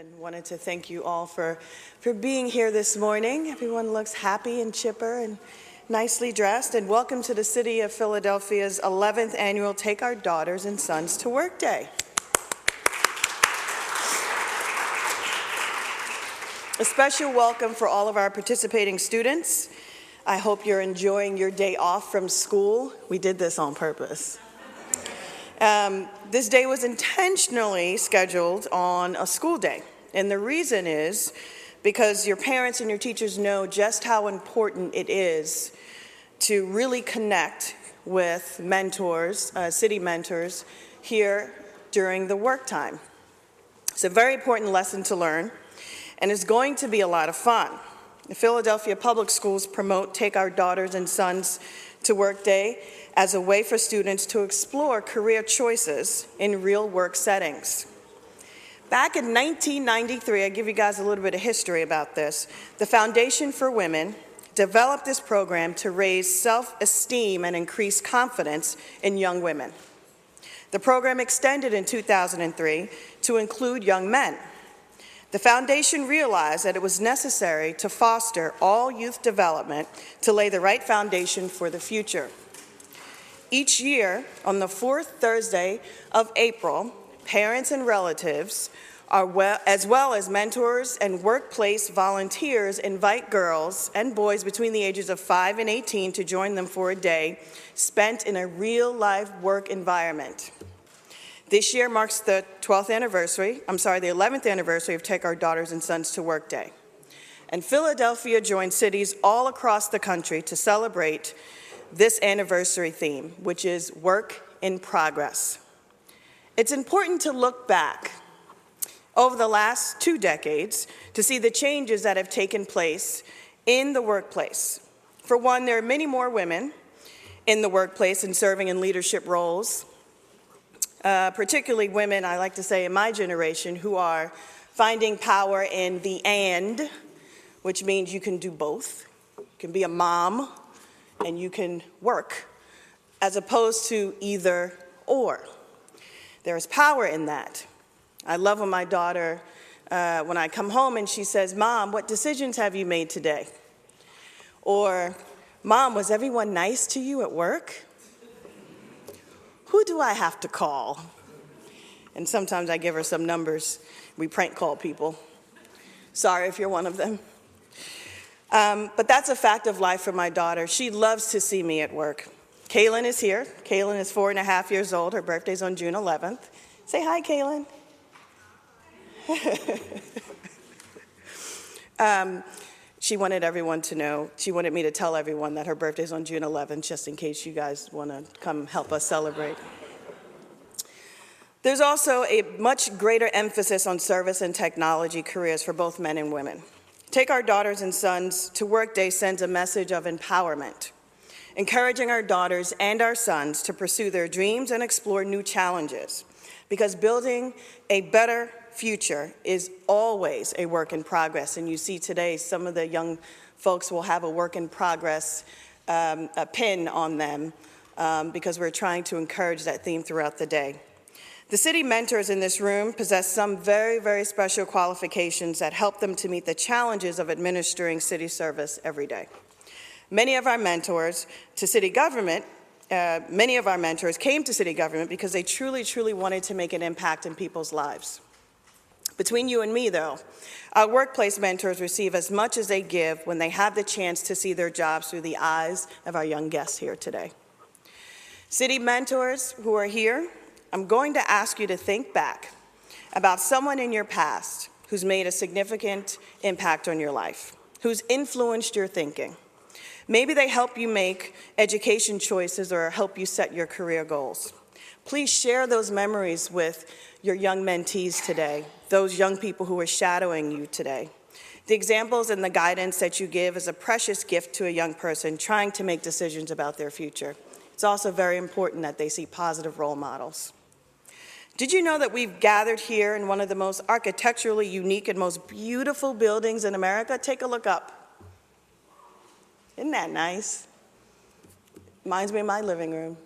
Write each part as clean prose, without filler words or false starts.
and wanted to thank you all for being here this morning. Everyone looks happy and chipper and nicely dressed, and welcome to the City of Philadelphia's 11th annual Take Our Daughters and Sons to Work Day. A special welcome for all of our participating students. I hope you're enjoying your day off from school. We did this on purpose. This day was intentionally scheduled on a school day, and the reason is because your parents and your teachers know just how important it is to really connect with mentors, city mentors, here during the work time. It's a very important lesson to learn, and it's going to be a lot of fun. The Philadelphia Public Schools promote Take Our Daughters and Sons to Work Day as a way for students to explore career choices in real work settings. Back in 1993, I'll give you guys a little bit of history about this, the Foundation for Women developed this program to raise self-esteem and increase confidence in young women. The program extended in 2003 to include young men. The foundation realized that it was necessary to foster all youth development to lay the right foundation for the future. Each year, on the fourth Thursday of April, parents and relatives, as well as mentors and workplace volunteers, invite girls and boys between the ages of 5 and 18 to join them for a day spent in a real-life work environment. This year marks the 11th anniversary of Take Our Daughters and Sons to Work Day. And Philadelphia joined cities all across the country to celebrate this anniversary theme, which is work in progress. It's important to look back over the last 2 decades to see the changes that have taken place in the workplace. For one, there are many more women in the workplace and serving in leadership roles, particularly women, I like to say, in my generation, who are finding power in the and, which means you can do both. You can be a mom and you can work, as opposed to either or. There is power in that. I love when my daughter, when I come home and she says, "Mom, what decisions have you made today?" Or, "Mom, was everyone nice to you at work? Who do I have to call?" And sometimes I give her some numbers. We prank call people. Sorry if you're one of them. But that's a fact of life for my daughter. She loves to see me at work. Kaylin is here. Kaylin is 4.5 years old. Her birthday's on June 11th. Say hi, Kaylin. She wanted everyone to know, she wanted me to tell everyone that her birthday's on June 11th, just in case you guys want to come help us celebrate. There's also a much greater emphasis on service and technology careers for both men and women. Take Our Daughters and Sons to Work Day sends a message of empowerment, encouraging our daughters and our sons to pursue their dreams and explore new challenges, because building a better future is always a work in progress. And you see today some of the young folks will have a work in progress a pin on them because we're trying to encourage that theme throughout the day. The city mentors in this room possess some very, very special qualifications that help them to meet the challenges of administering city service every day. Many of our mentors to city government, many of our mentors came to city government because they truly, truly wanted to make an impact in people's lives. Between you and me, though, our workplace mentors receive as much as they give when they have the chance to see their jobs through the eyes of our young guests here today. City mentors who are here, I'm going to ask you to think back about someone in your past who's made a significant impact on your life, who's influenced your thinking. Maybe they help you make education choices or help you set your career goals. Please share those memories with your young mentees today, those young people who are shadowing you today. The examples and the guidance that you give is a precious gift to a young person trying to make decisions about their future. It's also very important that they see positive role models. Did you know that we've gathered here in one of the most architecturally unique and most beautiful buildings in America? Take a look up. Isn't that nice? Reminds me of my living room.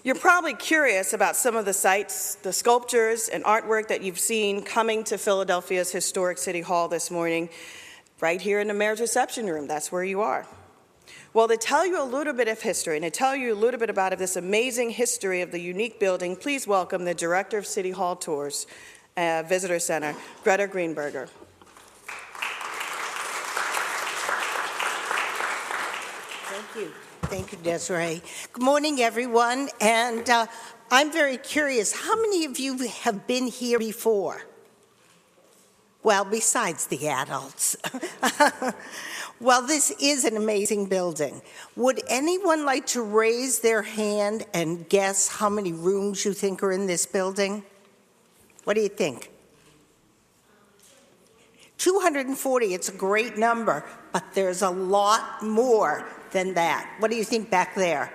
You're probably curious about some of the sights, the sculptures and artwork that you've seen coming to Philadelphia's historic City Hall this morning, right here in the Mayor's Reception Room. That's where you are. Well, to tell you a little bit of history and to tell you a little bit about this amazing history of the unique building, please welcome the Director of City Hall Tours, Visitor Center, Greta Greenberger. Thank you. Thank you, Desiree. Good morning, everyone. And I'm very curious, how many of you have been here before? Well, besides the adults. Well, this is an amazing building. Would anyone like to raise their hand and guess how many rooms you think are in this building? What do you think? 240, it's a great number, but there's a lot more than that. What do you think back there?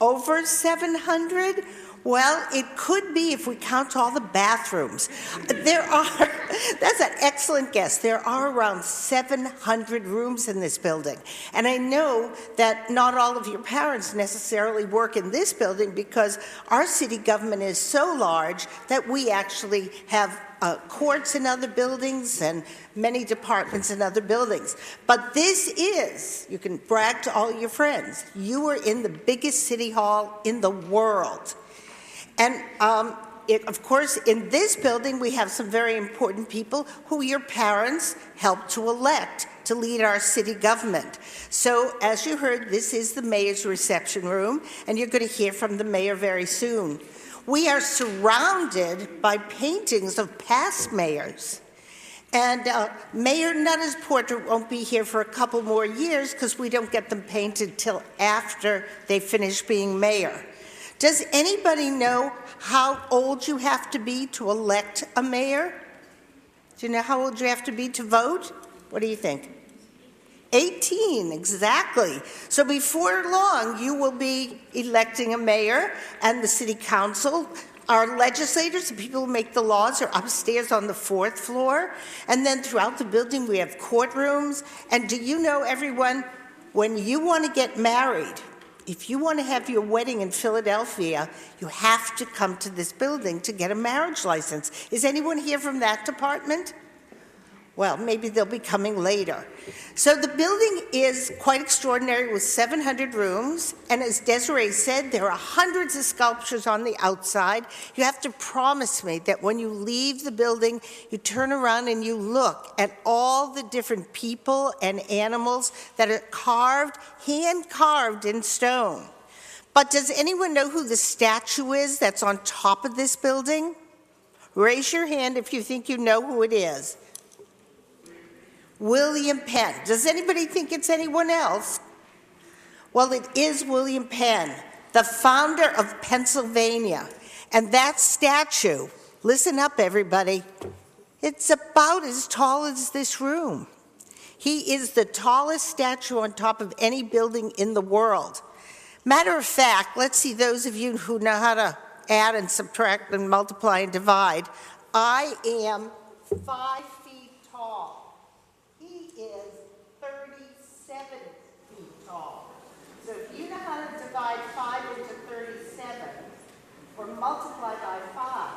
Over 700? Well, it could be if we count all the bathrooms. That's an excellent guess. There are around 700 rooms in this building. And I know that not all of your parents necessarily work in this building because our city government is so large that we actually have courts in other buildings and many departments in other buildings. But this is, you can brag to all your friends, you are in the biggest city hall in the world. And of course, in this building, we have some very important people who your parents helped to elect to lead our city government. So as you heard, this is the mayor's reception room, and you're going to hear from the mayor very soon. We are surrounded by paintings of past mayors. And Mayor Nutta's portrait won't be here for a couple more years because we don't get them painted till after they finish being mayor. Does anybody know how old you have to be to elect a mayor? Do you know how old you have to be to vote? What do you think? 18, exactly. So before long, you will be electing a mayor and the city council. Our legislators, the people who make the laws, are upstairs on the 4th floor. And then throughout the building, we have courtrooms. And do you know, everyone, when you want to get married, if you want to have your wedding in Philadelphia, you have to come to this building to get a marriage license. Is anyone here from that department? Well, maybe they'll be coming later. So the building is quite extraordinary with 700 rooms. And as Desiree said, there are hundreds of sculptures on the outside. You have to promise me that when you leave the building, you turn around and you look at all the different people and animals that are carved, hand-carved in stone. But does anyone know who the statue is that's on top of this building? Raise your hand if you think you know who it is. William Penn. Does anybody think it's anyone else? Well, it is William Penn, the founder of Pennsylvania. And that statue, listen up everybody, it's about as tall as this room. He is the tallest statue on top of any building in the world. Matter of fact, let's see those of you who know how to add and subtract and multiply and divide. I am 5 feet tall. Is 37 feet tall. So if you know how to divide 5 into 37 or multiply by 5,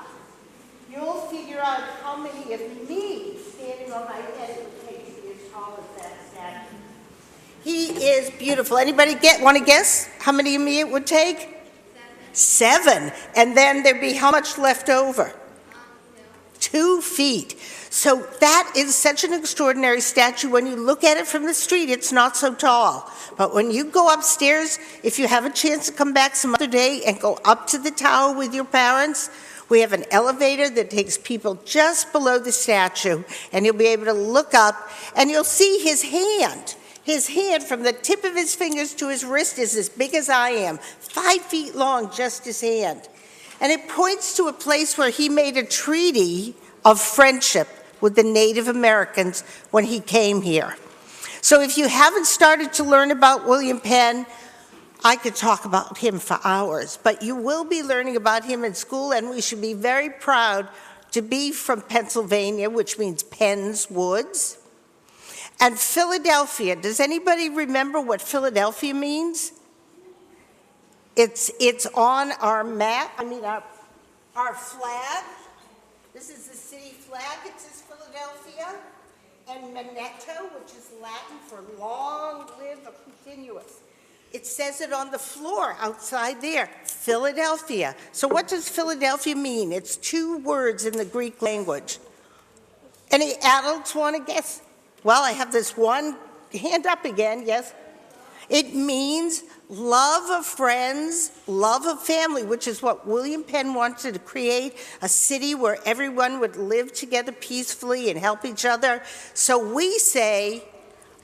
you'll figure out how many of me standing on my head it would take to be as tall as that statue. He is beautiful. Anybody want to guess how many of me it would take? 7. And then there'd be how much left over? 2 feet. So that is such an extraordinary statue. When you look at it from the street, it's not so tall. But when you go upstairs, if you have a chance to come back some other day and go up to the tower with your parents, we have an elevator that takes people just below the statue, and you'll be able to look up, and you'll see his hand. His hand, from the tip of his fingers to his wrist, is as big as I am, 5 feet long, just his hand. And it points to a place where he made a treaty of friendship with the Native Americans when he came here. So if you haven't started to learn about William Penn, I could talk about him for hours, but you will be learning about him in school, and we should be very proud to be from Pennsylvania, which means Penn's Woods. And Philadelphia, does anybody remember what Philadelphia means? It's on our map, our flag. This is the city flag. It says Philadelphia. And Manetto, which is Latin for long live a continuous. It says it on the floor outside there, Philadelphia. So what does Philadelphia mean? It's 2 words in the Greek language. Any adults want to guess? Well, I have this one hand up again, yes? It means love of friends, love of family, which is what William Penn wanted to create, a city where everyone would live together peacefully and help each other. So we say,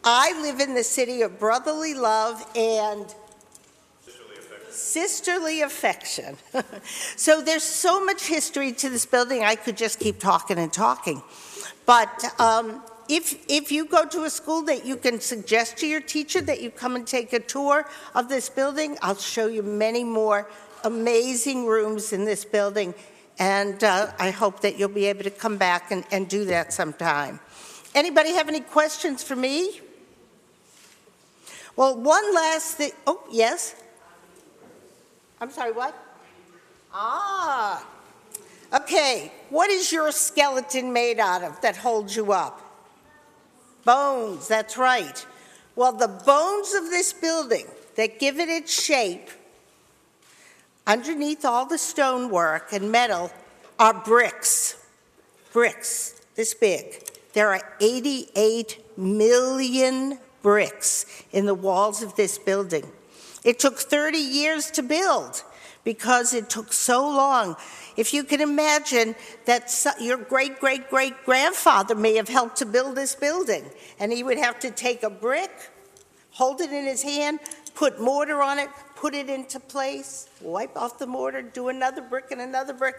I live in the city of brotherly love and sisterly affection. So there's so much history to this building, I could just keep talking and talking. But if you go to a school that you can suggest to your teacher that you come and take a tour of this building, I'll show you many more amazing rooms in this building. And I hope that you'll be able to come back and do that sometime. Anybody have any questions for me? Well, one last thing. Oh, yes? I'm sorry, what? Okay. What is your skeleton made out of that holds you up? Bones, that's right. Well, the bones of this building that give it its shape, underneath all the stonework and metal, are bricks. Bricks, this big. There are 88 million bricks in the walls of this building. It took 30 years to build because it took so long. If you can imagine that your great-great-great-grandfather may have helped to build this building, and he would have to take a brick, hold it in his hand, put mortar on it, put it into place, wipe off the mortar, do another brick and another brick.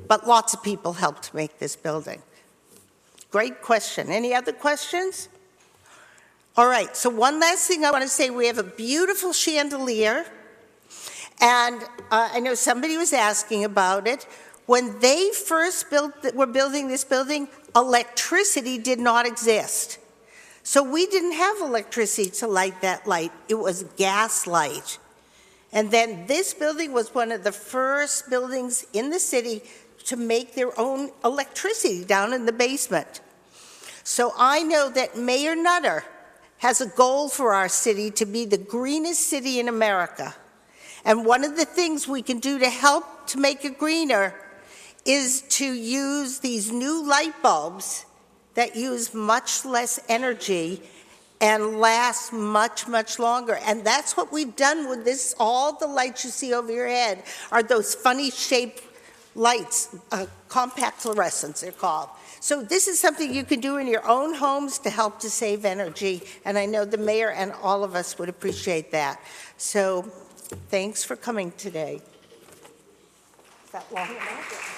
But lots of people helped make this building. Great question. Any other questions? All right, so one last thing I want to say. We have a beautiful chandelier. And I know somebody was asking about it. When they first were building this building, electricity did not exist. So we didn't have electricity to light that light. It was gas light. And then this building was one of the first buildings in the city to make their own electricity down in the basement. So I know that Mayor Nutter has a goal for our city to be the greenest city in America. And one of the things we can do to help to make it greener is to use these new light bulbs that use much less energy and last much, much longer. And that's what we've done with this. All the lights you see over your head are those funny shaped lights, compact fluorescents they're called. So this is something you can do in your own homes to help to save energy. And I know the mayor and all of us would appreciate that. So thanks for coming today. Is that long enough?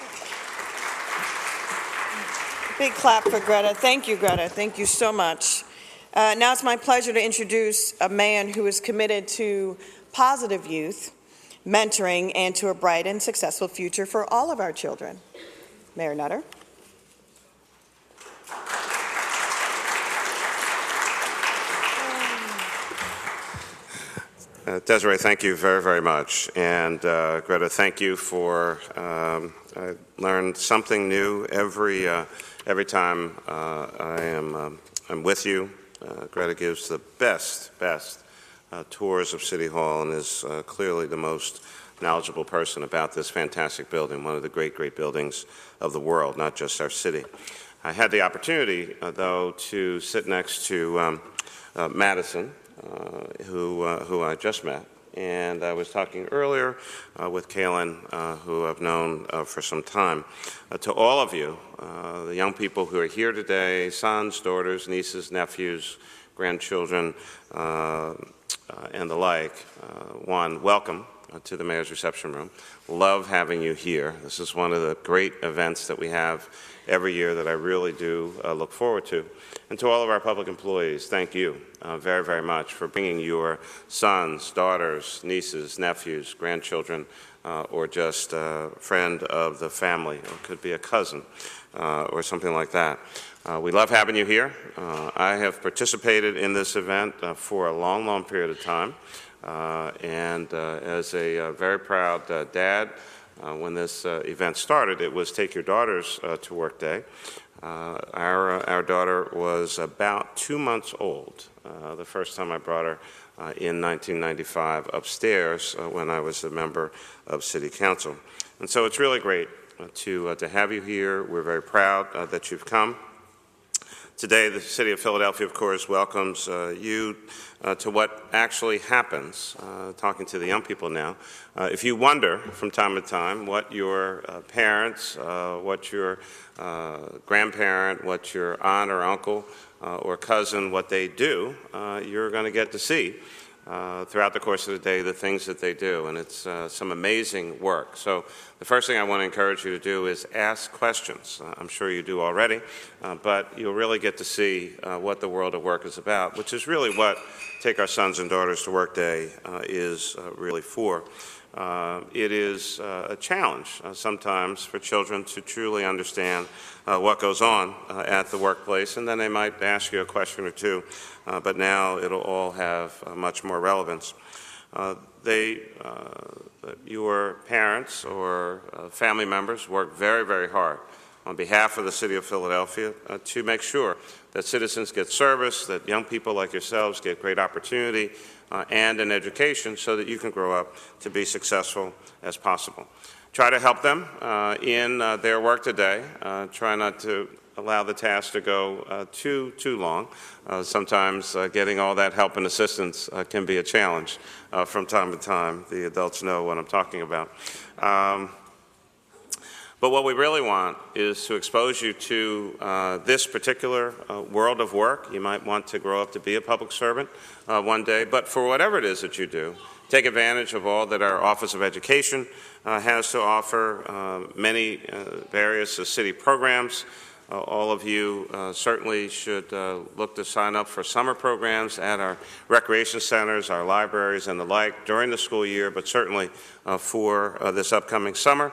Big clap for Greta. Thank you, Greta. Thank you so much. Now it's my pleasure to introduce a man who is committed to positive youth, mentoring, and to a bright and successful future for all of our children. Mayor Nutter. Desiree, thank you very, very much. And Greta, thank you for, I learned something new every time I'm with you. Greta gives the best tours of City Hall and is clearly the most knowledgeable person about this fantastic building, one of the great buildings of the world, not just our city. I had the opportunity, though, to sit next to Madison, who I just met. And I was talking earlier with Kaylin, who I've known for some time, to all of you, the young people who are here today, sons, daughters, nieces, nephews, grandchildren, and the like. One, welcome to the Mayor's Reception Room. Love having you here. This is one of the great events that we have every year that I really do look forward to. And to all of our public employees, thank you very, very much for bringing your sons, daughters, nieces, nephews, grandchildren, or just a friend of the family. It could be a cousin or something like that. We love having you here. I have participated in this event for a long period of time. And as a very proud dad, when this event started, it was Take Your Daughters to Work Day. Our daughter was about 2 months old the first time I brought her in 1995 upstairs when I was a member of City Council. And so it's really great to have you here. We're very proud that you've come. Today, the City of Philadelphia, of course, welcomes you to what actually happens, talking to the young people now. If you wonder from time to time what your parents, what your grandparent, what your aunt or uncle or cousin, what they do, you're going to get to see throughout the course of the day the things that they do, and it's some amazing work. So the first thing I want to encourage you to do is ask questions. I'm sure you do already, but you'll really get to see what the world of work is about, which is really what Take Our Sons and Daughters to Work Day is really for. It is a challenge sometimes for children to truly understand what goes on at the workplace, and then they might ask you a question or two, but now it'll all have much more relevance. Your parents or family members work very, very hard on behalf of the City of Philadelphia to make sure that citizens get service, that young people like yourselves get great opportunity and an education so that you can grow up to be successful as possible. Try to help them in their work today. Try not to allow the task to go too long. Sometimes getting all that help and assistance can be a challenge from time to time. The adults know what I'm talking about. But what we really want is to expose you to this particular world of work. You might want to grow up to be a public servant one day, but for whatever it is that you do, take advantage of all that our Office of Education has to offer, many various city programs. All of you certainly should look to sign up for summer programs at our recreation centers, our libraries, and the like during the school year, but certainly for this upcoming summer.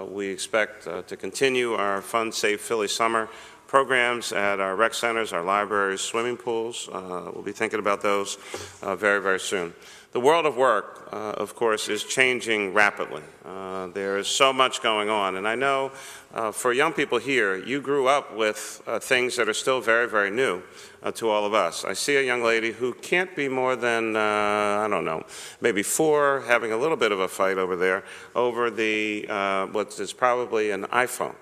We expect to continue our Fun, Safe Philly summer programs at our rec centers, our libraries, swimming pools. We'll be thinking about those very, very soon. The world of work, of course, is changing rapidly. There is so much going on, and I know for young people here, you grew up with things that are still very, very new to all of us. I see a young lady who can't be more than, I don't know, maybe 4, having a little bit of a fight over there over the what is probably an iPhone.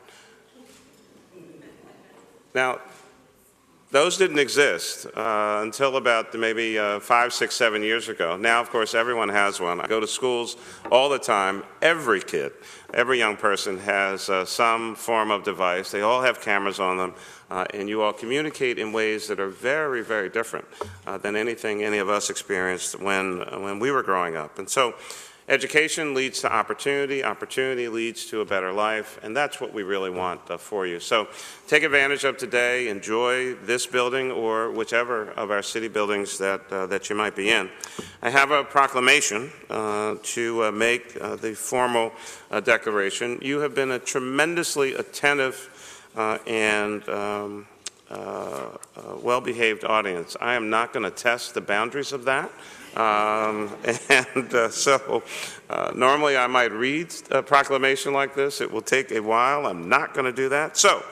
Now, those didn't exist until about maybe 5, 6, 7 years ago. Now, of course, everyone has one. I go to schools all the time. Every kid, every young person has some form of device. They all have cameras on them, and you all communicate in ways that are very, very different than anything any of us experienced when we were growing up. And so education leads to opportunity, opportunity leads to a better life, and that's what we really want for you. So take advantage of today, enjoy this building or whichever of our city buildings that you might be in. I have a proclamation to make the formal declaration. You have been a tremendously attentive and well-behaved audience. I am not going to test the boundaries of that. So normally I might read a proclamation like this. It will take a while. I'm not going to do that. So,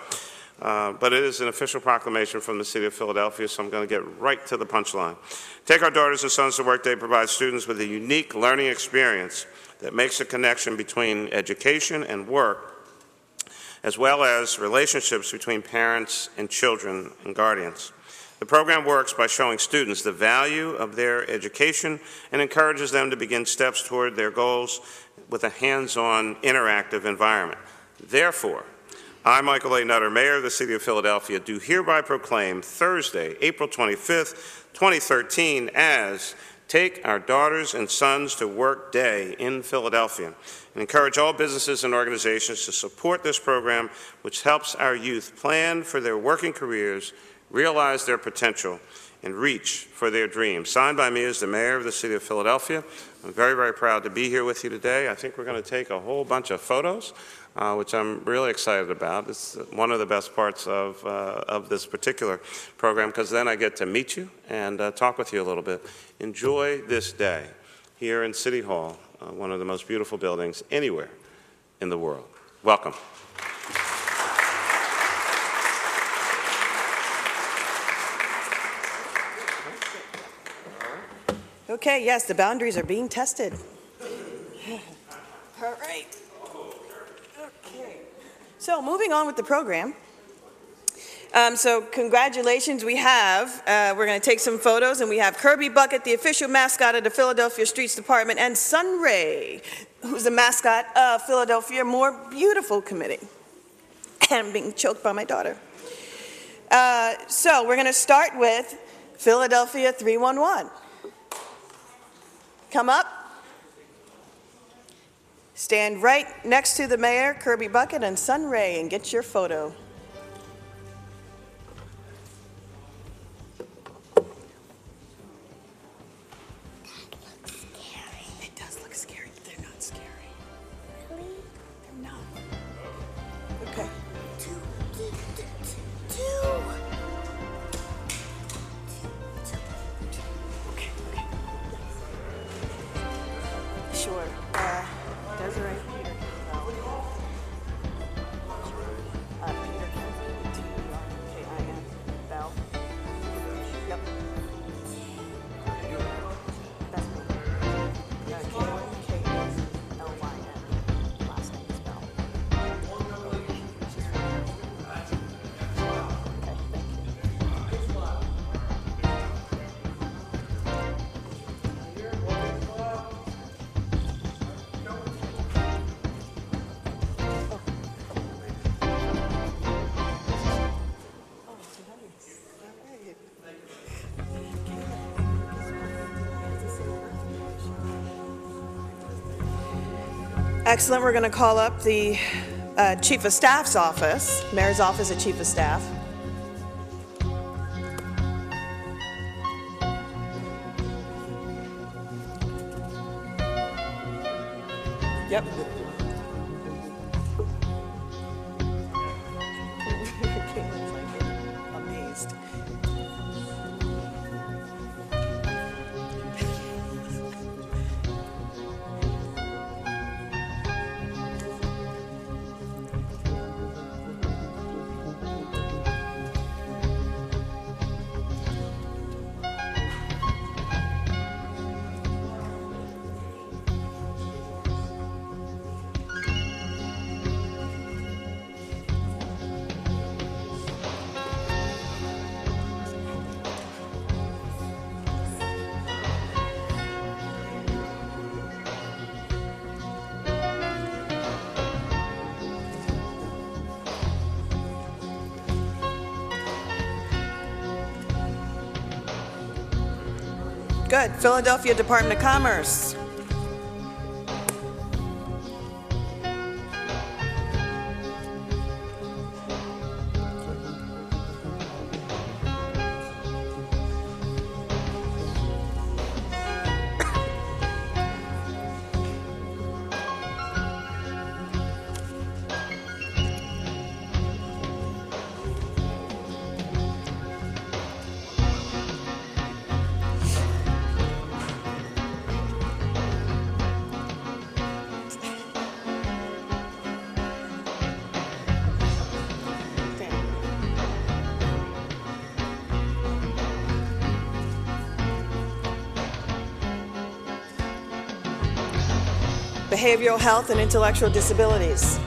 but it is an official proclamation from the City of Philadelphia, so I'm going to get right to the punchline. Take Our Daughters and Sons to Work Day provides students with a unique learning experience that makes a connection between education and work, as well as relationships between parents and children and guardians. The program works by showing students the value of their education and encourages them to begin steps toward their goals with a hands-on, interactive environment. Therefore, I, Michael A. Nutter, Mayor of the City of Philadelphia, do hereby proclaim Thursday, April 25th, 2013 as Take Our Daughters and Sons to Work Day in Philadelphia, and encourage all businesses and organizations to support this program, which helps our youth plan for their working careers, realize their potential, and reach for their dreams. Signed by me as the mayor of the city of Philadelphia. I'm very, very proud to be here with you today. I think we're going to take a whole bunch of photos, which I'm really excited about. It's one of the best parts of this particular program, because then I get to meet you and talk with you a little bit. Enjoy this day here in City Hall, one of the most beautiful buildings anywhere in the world. Welcome. Okay, yes, the boundaries are being tested. All right. Okay. So moving on with the program. So congratulations, we're going to take some photos, and we have Kirby Bucket, the official mascot of the Philadelphia Streets Department, and Sunray, who's the mascot of Philadelphia More Beautiful Committee. And I'm being choked by my daughter. So we're going to start with Philadelphia 311. Come up. Stand right next to the mayor, Kirby Bucket, and Sunray, and get your photo. It does look scary, but they're not scary. Really? They're not. Okay. Two. Okay. Sure. Desiree, Peter, Peter, T-E-R-K-I-N, Bell. Yep. That's me. K-L-Y-N. Last name is Bell. She's from here. Okay, thank you. Excellent. We're going to call up the Chief of Staff's office, Mayor's Office of Chief of Staff. Yep. Caitlin's like amazed. Good. Philadelphia Department of Commerce. Behavioral health and intellectual disabilities.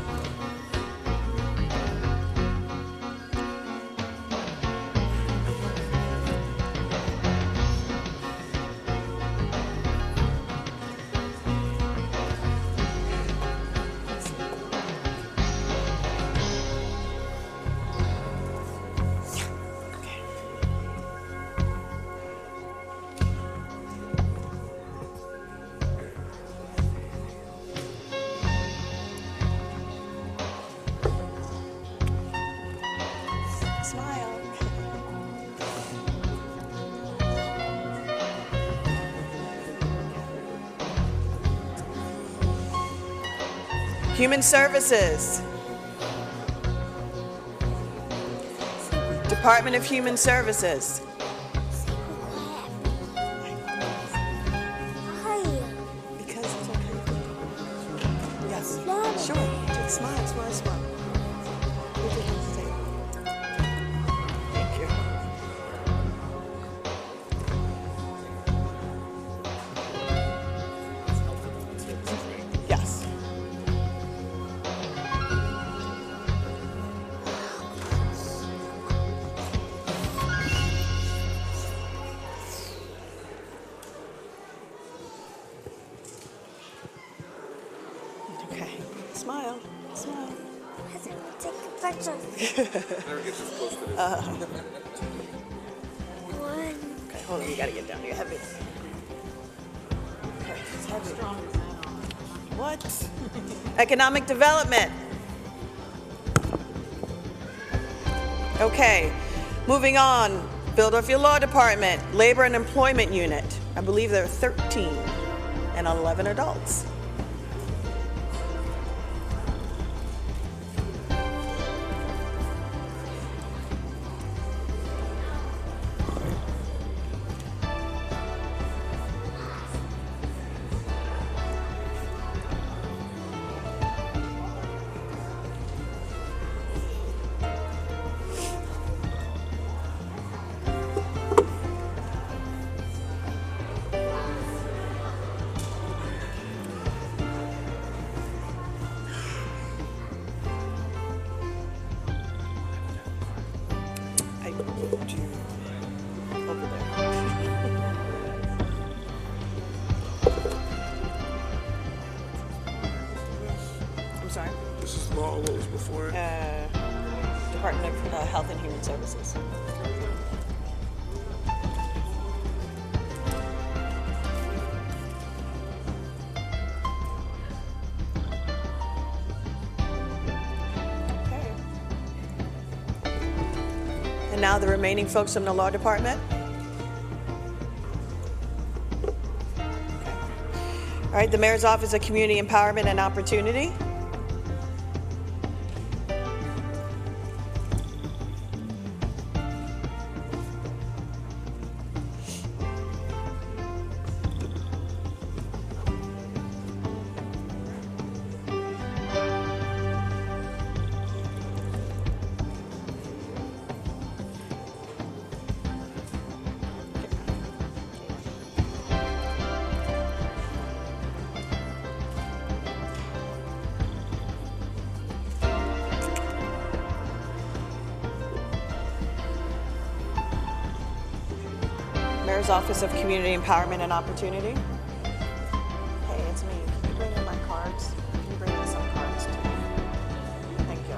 Human Services. Department of Human Services. Because it's okay. Yes. Sure. Just smile, smile, smile. Thank you. Yes. Okay. Smile. Smile. Take a picture. One. Okay, hold on. You gotta get down. You're heavy. Okay, it's heavy. What? Economic development. Okay, moving on. Philadelphia Law Department, Labor and Employment Unit. I believe there are 13 and 11 adults. I do over there. I'm sorry. This is law. What was before it? Department of Health and Human Services. Okay. And now the remaining folks from the Law Department. All right, the Mayor's Office of Community Empowerment and Opportunity. Mayor's Office of Community Empowerment and Opportunity. Hey, it's me. Can you bring in my cards? Can you bring in some cards too? Thank you.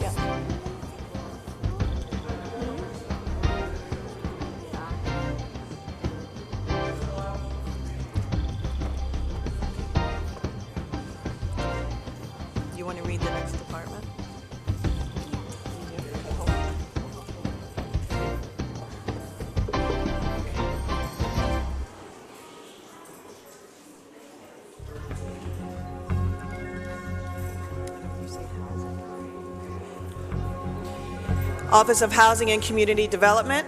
Yeah. You want to read the next department? Okay, hold on. Office of Housing and Community Development.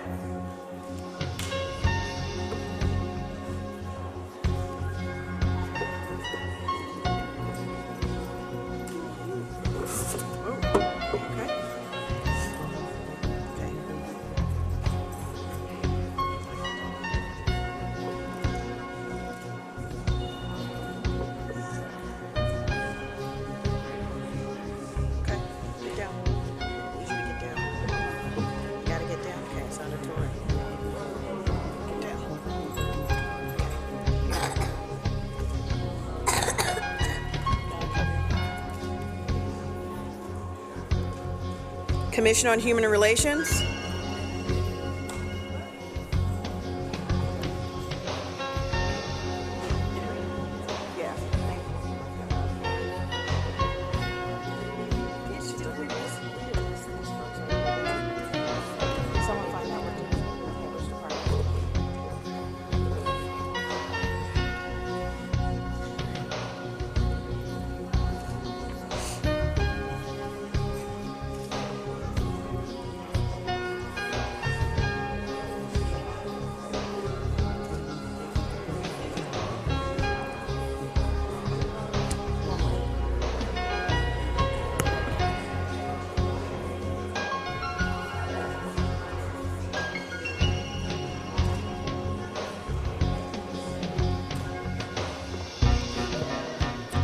Okay. Okay. Okay, get down. I need you to get down. You gotta get down. Okay, it's on a tour. Get down. Commission on Human Relations. Yeah. Someone find out which department.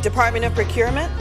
Department of Procurement?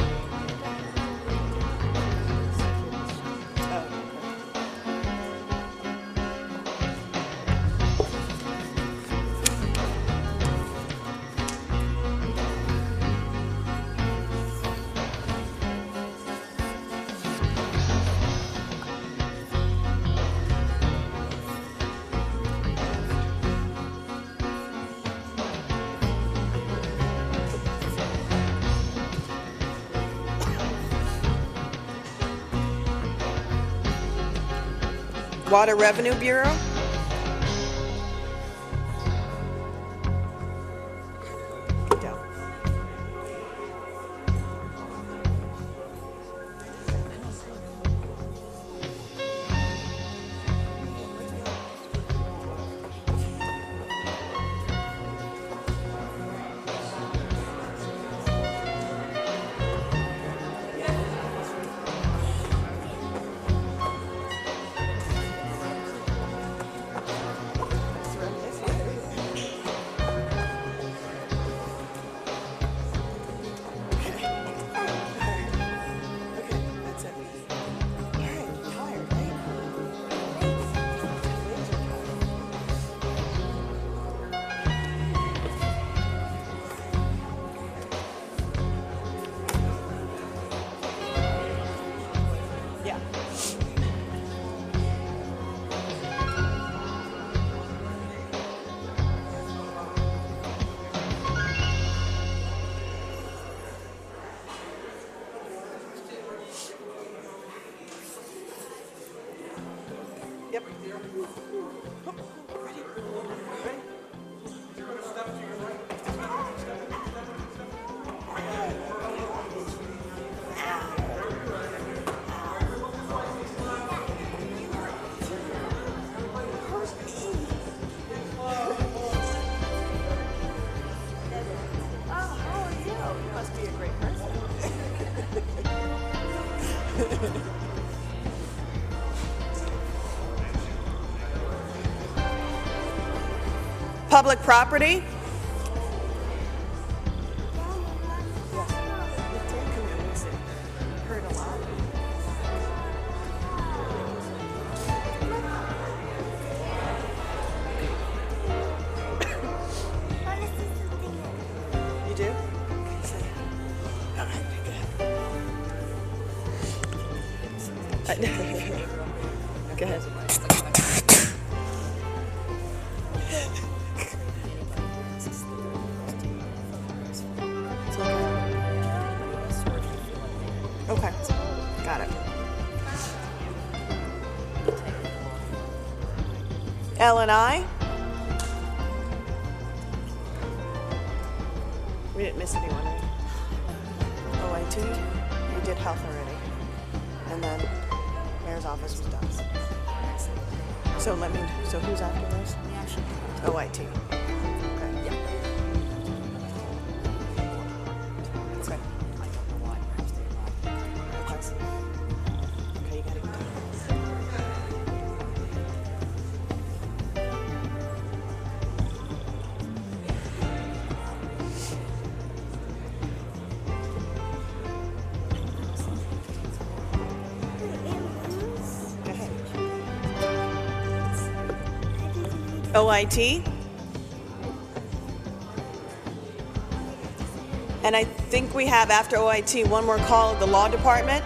Water Revenue Bureau? No. Yeah. Yep. Must be a great person. Public property? Heard a lot. You do? Go ahead. Okay, got it. L&I? We didn't miss anyone, right? OIT? We did health already. And then mayor's office was done. So who's after this? OIT. Okay. Yeah. Okay. Okay, you gotta get done. Go ahead. OIT. And I think we have, after OIT, one more call of the law department.